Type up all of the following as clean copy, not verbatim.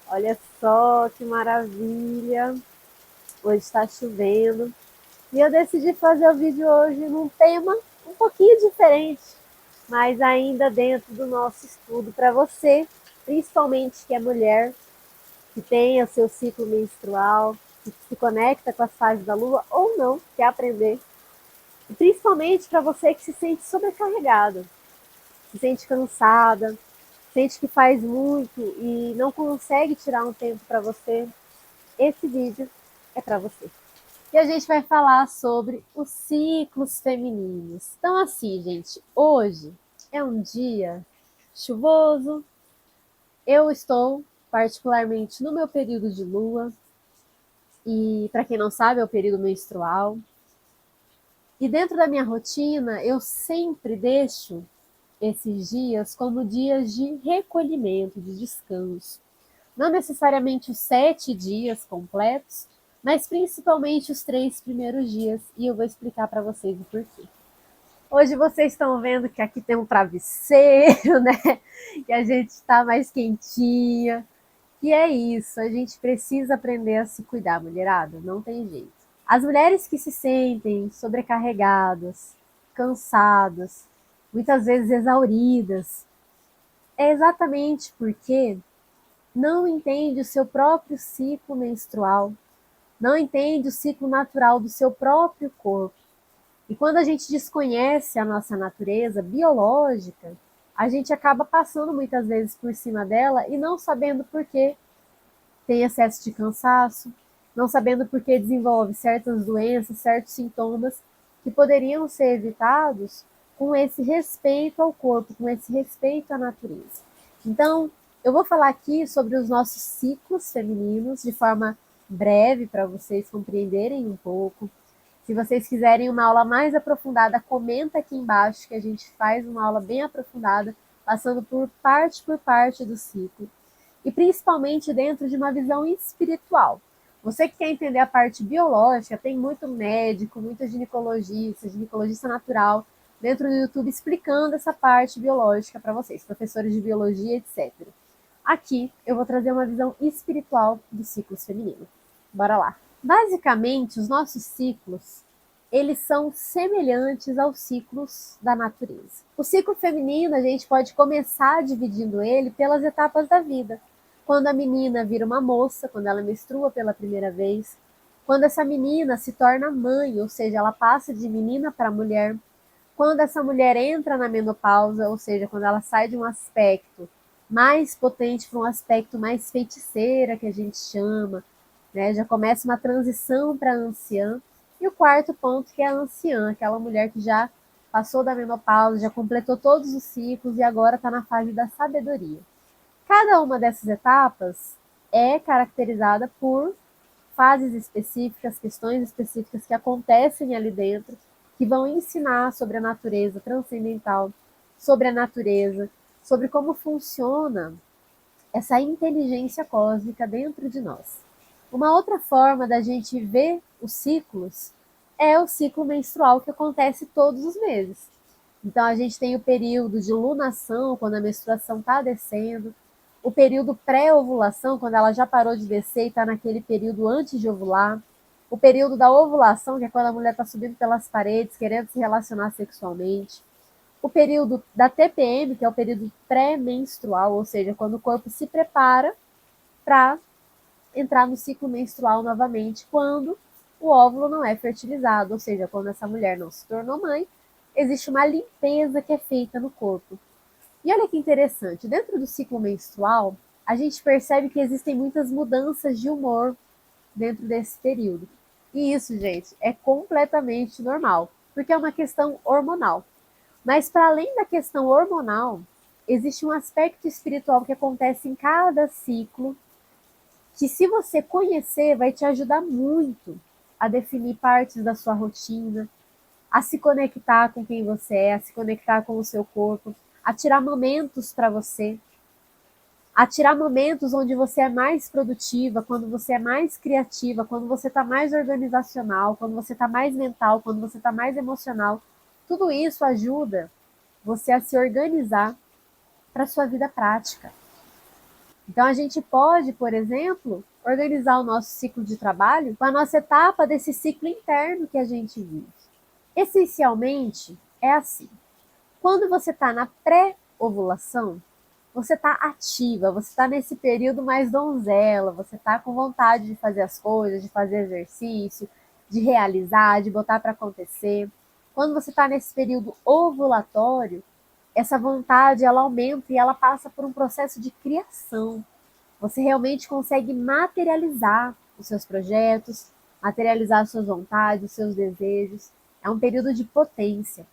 Olha só que maravilha! Hoje está chovendo e eu decidi fazer o vídeo hoje num tema um pouquinho diferente, mas ainda dentro do nosso estudo para você, principalmente que é mulher, que tem o seu ciclo menstrual, que se conecta com as fases da lua ou não, quer aprender. E principalmente para você que se sente sobrecarregada, se sente cansada, sente que faz muito e não consegue tirar um tempo para você, esse vídeo é para você. E a gente vai falar sobre os ciclos femininos. Então, assim, gente, hoje é um dia chuvoso. Eu estou particularmente no meu período de lua, e para quem não sabe, é o período menstrual. E dentro da minha rotina, eu sempre deixo esses dias como dias de recolhimento, de descanso. Não necessariamente os 7 dias completos, mas principalmente os 3 primeiros dias, e eu vou explicar para vocês o porquê. Hoje vocês estão vendo que aqui tem um travesseiro, né? E a gente está mais quentinha. E é isso, a gente precisa aprender a se cuidar, mulherada, não tem jeito. As mulheres que se sentem sobrecarregadas, cansadas, muitas vezes exauridas, é exatamente porque não entende o seu próprio ciclo menstrual, não entende o ciclo natural do seu próprio corpo. E quando a gente desconhece a nossa natureza biológica, a gente acaba passando muitas vezes por cima dela e não sabendo por que tem excesso de cansaço, não sabendo por que desenvolve certas doenças, certos sintomas que poderiam ser evitados com esse respeito ao corpo, com esse respeito à natureza. Então, eu vou falar aqui sobre os nossos ciclos femininos de forma breve para vocês compreenderem um pouco. Se vocês quiserem uma aula mais aprofundada, comenta aqui embaixo que a gente faz uma aula bem aprofundada, passando por parte do ciclo. E principalmente dentro de uma visão espiritual. Você que quer entender a parte biológica, tem muito médico, muito ginecologista natural, dentro do YouTube explicando essa parte biológica para vocês, professores de biologia, etc. Aqui eu vou trazer uma visão espiritual dos ciclos femininos. Bora lá. Basicamente, os nossos ciclos, eles são semelhantes aos ciclos da natureza. O ciclo feminino, a gente pode começar dividindo ele pelas etapas da vida. Quando a menina vira uma moça, quando ela menstrua pela primeira vez, quando essa menina se torna mãe, ou seja, ela passa de menina para mulher, quando essa mulher entra na menopausa, ou seja, quando ela sai de um aspecto mais potente para um aspecto mais feiticeira, que a gente chama, né? Já começa uma transição para a anciã. E o quarto ponto, que é a anciã, aquela mulher que já passou da menopausa, já completou todos os ciclos e agora está na fase da sabedoria. Cada uma dessas etapas é caracterizada por fases específicas, questões específicas que acontecem ali dentro, que vão ensinar sobre a natureza transcendental, sobre a natureza, sobre como funciona essa inteligência cósmica dentro de nós. Uma outra forma da gente ver os ciclos é o ciclo menstrual que acontece todos os meses. Então a gente tem o período de lunação, quando a menstruação está descendo, o período pré-ovulação, quando ela já parou de descer e está naquele período antes de ovular, o período da ovulação, que é quando a mulher está subindo pelas paredes, querendo se relacionar sexualmente, o período da TPM, que é o período pré-menstrual, ou seja, quando o corpo se prepara para entrar no ciclo menstrual novamente, quando o óvulo não é fertilizado, ou seja, quando essa mulher não se tornou mãe, existe uma limpeza que é feita no corpo. E olha que interessante, dentro do ciclo menstrual, a gente percebe que existem muitas mudanças de humor dentro desse período. E isso, gente, é completamente normal, porque é uma questão hormonal. Mas para além da questão hormonal, existe um aspecto espiritual que acontece em cada ciclo, que se você conhecer, vai te ajudar muito a definir partes da sua rotina, a se conectar com quem você é, a se conectar com o seu corpo, a tirar momentos para você, a tirar momentos onde você é mais produtiva, quando você é mais criativa, quando você está mais organizacional, quando você está mais mental, quando você está mais emocional. Tudo isso ajuda você a se organizar para a sua vida prática. Então, a gente pode, por exemplo, organizar o nosso ciclo de trabalho com a nossa etapa desse ciclo interno que a gente vive. Essencialmente, é assim. Quando você está na pré-ovulação, você está ativa, você está nesse período mais donzela, você está com vontade de fazer as coisas, de fazer exercício, de realizar, de botar para acontecer. Quando você está nesse período ovulatório, essa vontade ela aumenta e ela passa por um processo de criação. Você realmente consegue materializar os seus projetos, materializar as suas vontades, os seus desejos. É um período de potência.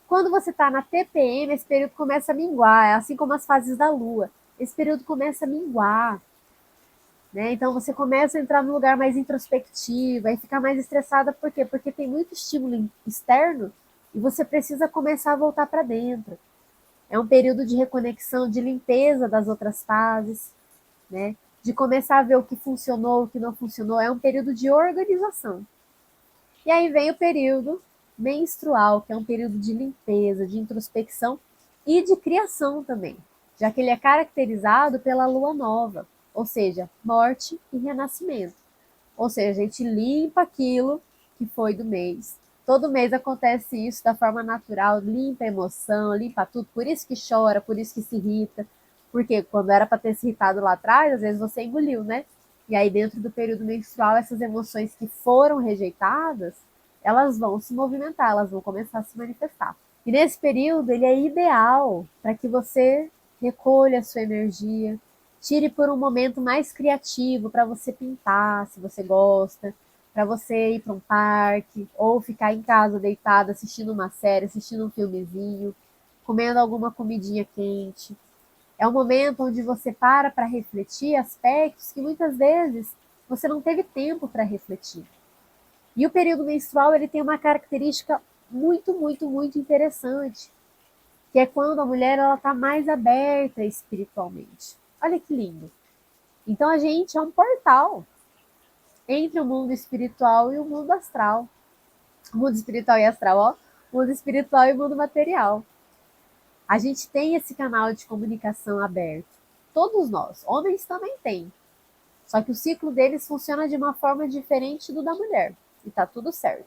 Quando você está na TPM, esse período começa a minguar, assim como as fases da Lua. Esse período começa a minguar, né? Então você começa a entrar num lugar mais introspectivo, aí fica mais estressada, por quê? Porque tem muito estímulo externo e você precisa começar a voltar para dentro. É um período de reconexão, de limpeza das outras fases, né? De começar a ver o que funcionou, o que não funcionou. É um período de organização. E aí vem o período menstrual, que é um período de limpeza, de introspecção e de criação também, já que ele é caracterizado pela lua nova, ou seja, morte e renascimento. Ou seja, a gente limpa aquilo que foi do mês. Todo mês acontece isso da forma natural, limpa a emoção, limpa tudo, por isso que chora, por isso que se irrita, porque quando era para ter se irritado lá atrás, às vezes você engoliu, né? E aí dentro do período menstrual, essas emoções que foram rejeitadas, elas vão se movimentar, elas vão começar a se manifestar. E nesse período, ele é ideal para que você recolha a sua energia, tire por um momento mais criativo para você pintar, se você gosta, para você ir para um parque ou ficar em casa deitada assistindo uma série, assistindo um filmezinho, comendo alguma comidinha quente. É um momento onde você para refletir aspectos que muitas vezes você não teve tempo para refletir. E o período menstrual ele tem uma característica muito interessante, que é quando a mulher ela está mais aberta espiritualmente. Olha que lindo. Então a gente é um portal entre o mundo espiritual e o mundo astral. O mundo espiritual e astral, ó. O mundo espiritual e o mundo material. A gente tem esse canal de comunicação aberto. Todos nós. Homens também têm. Só que o ciclo deles funciona de uma forma diferente do da mulher. E tá tudo certo.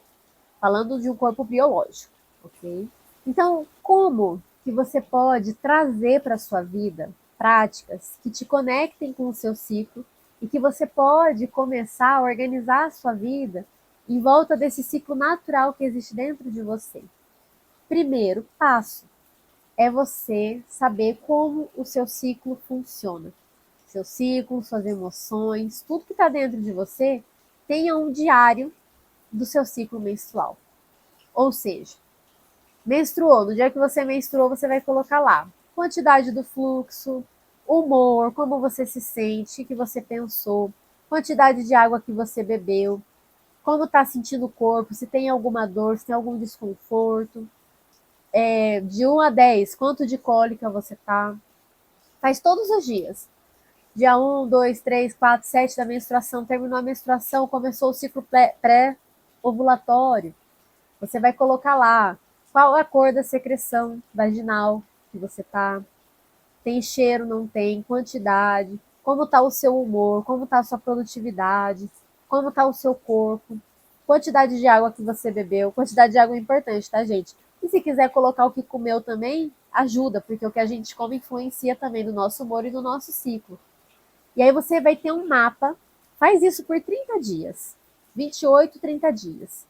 Falando de um corpo biológico, ok? Então, como que você pode trazer para a sua vida práticas que te conectem com o seu ciclo e que você pode começar a organizar a sua vida em volta desse ciclo natural que existe dentro de você? Primeiro passo é você saber como o seu ciclo funciona. Seu ciclo, suas emoções, tudo que está dentro de você, tenha um diário do seu ciclo menstrual. Ou seja, menstruou, no dia que você menstruou, você vai colocar lá quantidade do fluxo, humor, como você se sente, o que você pensou, quantidade de água que você bebeu, como está sentindo o corpo, se tem alguma dor, se tem algum desconforto, de 1 a 10, quanto de cólica você tá. Faz todos os dias. Dia 1, 2, 3, 4, 7 da menstruação, terminou a menstruação, começou o ciclo pré-ovulatório. Você vai colocar lá qual a cor da secreção vaginal que você tá. Tem cheiro, não tem, quantidade, como está o seu humor, como está a sua produtividade, como está o seu corpo, quantidade de água que você bebeu. Quantidade de água é importante, tá, gente? E se quiser colocar o que comeu também, ajuda, porque o que a gente come influencia também no nosso humor e no nosso ciclo. E aí você vai ter um mapa, faz isso por 30 dias, 28, 30 dias.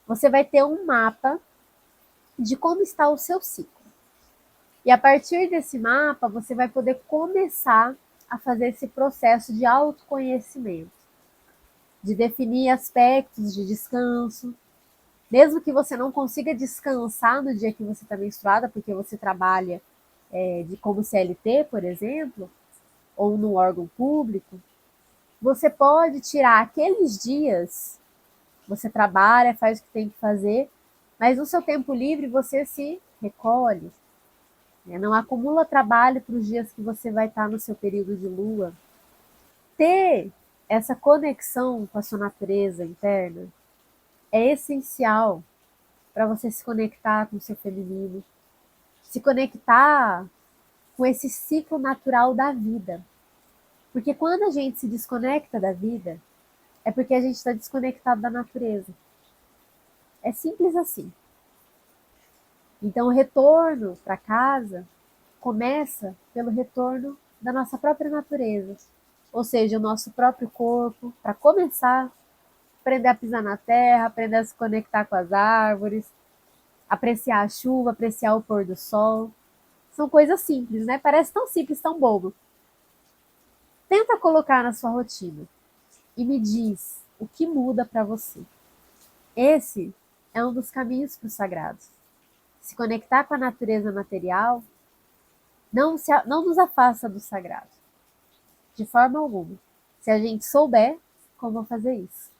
Você vai ter um mapa de como está o seu ciclo. E a partir desse mapa, você vai poder começar a fazer esse processo de autoconhecimento, de definir aspectos de descanso. Mesmo que você não consiga descansar no dia que você está menstruada, porque você trabalha como CLT, por exemplo, ou num órgão público, você pode tirar aqueles dias, você trabalha, faz o que tem que fazer, mas no seu tempo livre você se recolhe, né? Não acumula trabalho para os dias que você vai estar no seu período de lua. Ter essa conexão com a sua natureza interna é essencial para você se conectar com o seu feminino, se conectar com esse ciclo natural da vida. Porque quando a gente se desconecta da vida, é porque a gente está desconectado da natureza. É simples assim. Então, o retorno para casa começa pelo retorno da nossa própria natureza, ou seja, o nosso próprio corpo, para começar, aprender a pisar na terra, aprender a se conectar com as árvores, apreciar a chuva, apreciar o pôr do sol. São coisas simples, né? Parece tão simples, tão bobo. Tenta colocar na sua rotina e me diz o que muda para você. Esse é um dos caminhos para o sagrado. Se conectar com a natureza material não nos afasta do sagrado, de forma alguma, se a gente souber como fazer isso.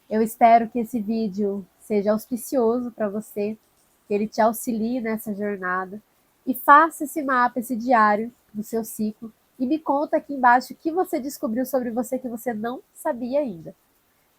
Eu espero que esse vídeo seja auspicioso para você, que ele te auxilie nessa jornada e faça esse mapa, esse diário do seu ciclo e me conta aqui embaixo o que você descobriu sobre você que você não sabia ainda.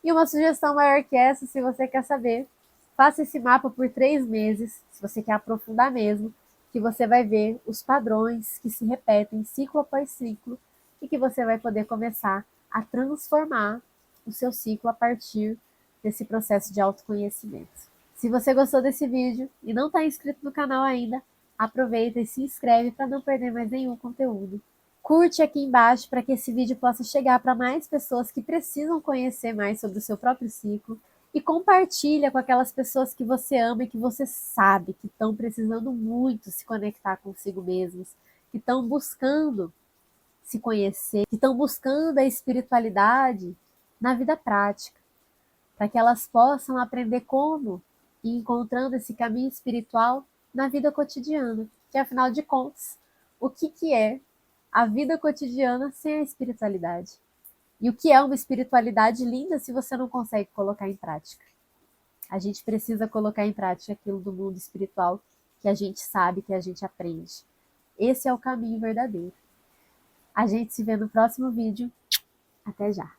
E uma sugestão maior que essa, se você quer saber, faça esse mapa por 3 meses, se você quer aprofundar mesmo, que você vai ver os padrões que se repetem ciclo após ciclo e que você vai poder começar a transformar o seu ciclo a partir desse processo de autoconhecimento. Se você gostou desse vídeo e não está inscrito no canal ainda, aproveita e se inscreve para não perder mais nenhum conteúdo. Curte aqui embaixo para que esse vídeo possa chegar para mais pessoas que precisam conhecer mais sobre o seu próprio ciclo e compartilha com aquelas pessoas que você ama e que você sabe que estão precisando muito se conectar consigo mesmos, que estão buscando se conhecer, que estão buscando a espiritualidade na vida prática, para que elas possam aprender como ir encontrando esse caminho espiritual na vida cotidiana, que afinal de contas, o que é a vida cotidiana sem a espiritualidade? E o que é uma espiritualidade linda se você não consegue colocar em prática? A gente precisa colocar em prática aquilo do mundo espiritual que a gente sabe, que a gente aprende. Esse é o caminho verdadeiro. A gente se vê no próximo vídeo. Até já!